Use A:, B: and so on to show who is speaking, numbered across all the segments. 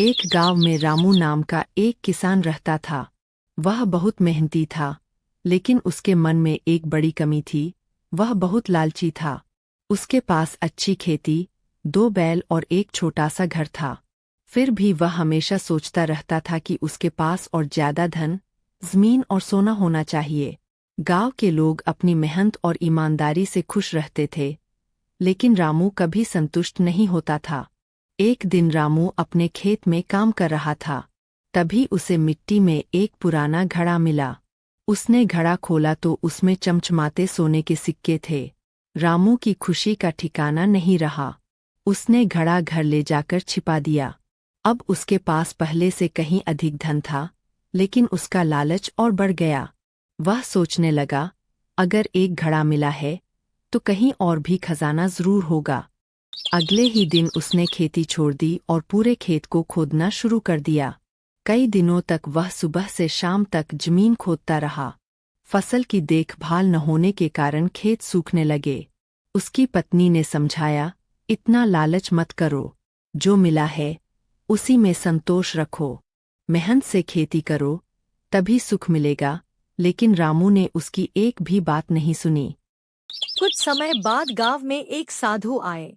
A: एक गांव में रामू नाम का एक किसान रहता था। वह बहुत मेहनती था, लेकिन उसके मन में एक बड़ी कमी थी। वह बहुत लालची था। उसके पास अच्छी खेती, 2 बैल और एक छोटा सा घर था। फिर भी वह हमेशा सोचता रहता था कि उसके पास और ज्यादा धन, जमीन और सोना होना चाहिए। गांव के लोग अपनी मेहनत और ईमानदारी से खुश रहते थे, लेकिन रामू कभी संतुष्ट नहीं होता था। एक दिन रामू अपने खेत में काम कर रहा था। तभी उसे मिट्टी में एक पुराना घड़ा मिला। उसने घड़ा खोला तो उसमें चमचमाते सोने के सिक्के थे। रामू की खुशी का ठिकाना नहीं रहा। उसने घड़ा घर ले जाकर छिपा दिया। अब उसके पास पहले से कहीं अधिक धन था, लेकिन उसका लालच और बढ़ गया। वह सोचने लगा, अगर एक घड़ा मिला है तो कहीं और भी खजाना जरूर होगा। अगले ही दिन उसने खेती छोड़ दी और पूरे खेत को खोदना शुरू कर दिया। कई दिनों तक वह सुबह से शाम तक जमीन खोदता रहा। फसल की देखभाल न होने के कारण खेत सूखने लगे। उसकी पत्नी ने समझाया, इतना लालच मत करो। जो मिला है उसी में संतोष रखो। मेहनत से खेती करो, तभी सुख मिलेगा। लेकिन रामू ने उसकी एक भी बात नहीं सुनी।
B: कुछ समय बाद गांव में एक साधु आए।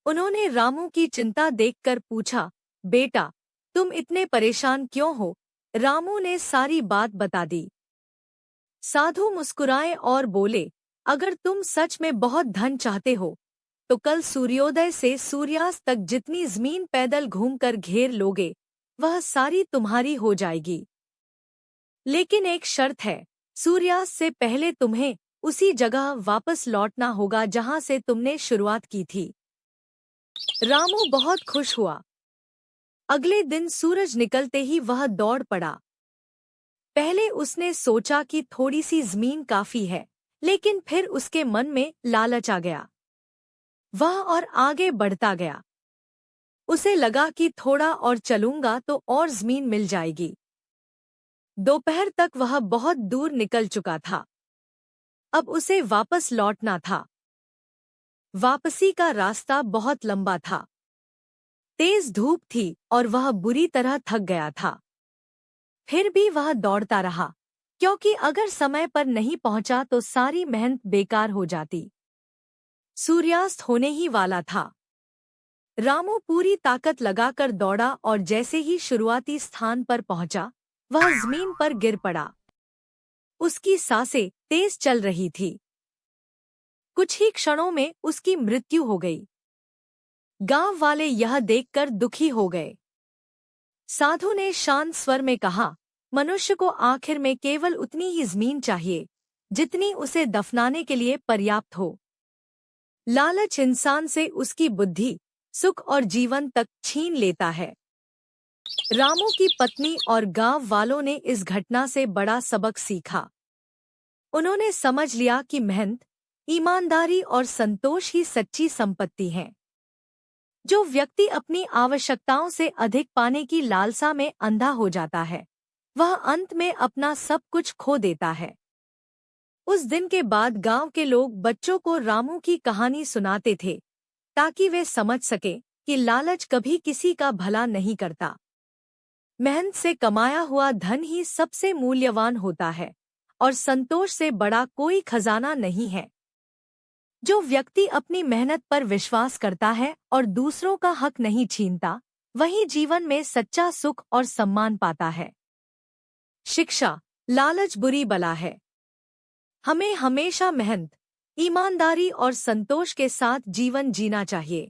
B: उन्होंने रामू की चिंता देखकर पूछा, बेटा, तुम इतने परेशान क्यों हो? रामू ने सारी बात बता दी। साधु मुस्कुराए और बोले, अगर तुम सच में बहुत धन चाहते हो, तो कल सूर्योदय से सूर्यास्त तक जितनी जमीन पैदल घूमकर घेर लोगे, वह सारी तुम्हारी हो जाएगी। लेकिन एक शर्त है, सूर्यास्त से पहले तुम्हें उसी जगह वापस लौटना होगा जहां से तुमने शुरुआत की थी। रामू बहुत खुश हुआ। अगले दिन सूरज निकलते ही वह दौड़ पड़ा। पहले उसने सोचा कि थोड़ी सी जमीन काफी है, लेकिन फिर उसके मन में लालच आ गया। वह और आगे बढ़ता गया। उसे लगा कि थोड़ा और चलूंगा तो और जमीन मिल जाएगी। दोपहर तक वह बहुत दूर निकल चुका था। अब उसे वापस लौटना था। वापसी का रास्ता बहुत लंबा था। तेज धूप थी और वह बुरी तरह थक गया था। फिर भी वह दौड़ता रहा, क्योंकि अगर समय पर नहीं पहुंचा तो सारी मेहनत बेकार हो जाती। सूर्यास्त होने ही वाला था। रामू पूरी ताकत लगाकर दौड़ा और जैसे ही शुरुआती स्थान पर पहुंचा, वह जमीन पर गिर पड़ा। उसकी सांसें तेज चल रही थी। कुछ ही क्षणों में उसकी मृत्यु हो गई। गांव वाले यह देखकर दुखी हो गए। साधु ने शांत स्वर में कहा, मनुष्य को आखिर में केवल उतनी ही जमीन चाहिए जितनी उसे दफनाने के लिए पर्याप्त हो। लालच इंसान से उसकी बुद्धि, सुख और जीवन तक छीन लेता है। रामू की पत्नी और गांव वालों ने इस घटना से बड़ा सबक सीखा। उन्होंने समझ लिया कि मेहनत, ईमानदारी और संतोष ही सच्ची संपत्ति हैं। जो व्यक्ति अपनी आवश्यकताओं से अधिक पाने की लालसा में अंधा हो जाता है, वह अंत में अपना सब कुछ खो देता है। उस दिन के बाद गांव के लोग बच्चों को रामू की कहानी सुनाते थे, ताकि वे समझ सके कि लालच कभी किसी का भला नहीं करता। मेहनत से कमाया हुआ धन ही सबसे मूल्यवान होता है, और संतोष से बड़ा कोई खजाना नहीं है। जो व्यक्ति अपनी मेहनत पर विश्वास करता है और दूसरों का हक नहीं छीनता, वही जीवन में सच्चा सुख और सम्मान पाता है। शिक्षा, लालच बुरी बला है। हमें हमेशा मेहनत, ईमानदारी और संतोष के साथ जीवन जीना चाहिए।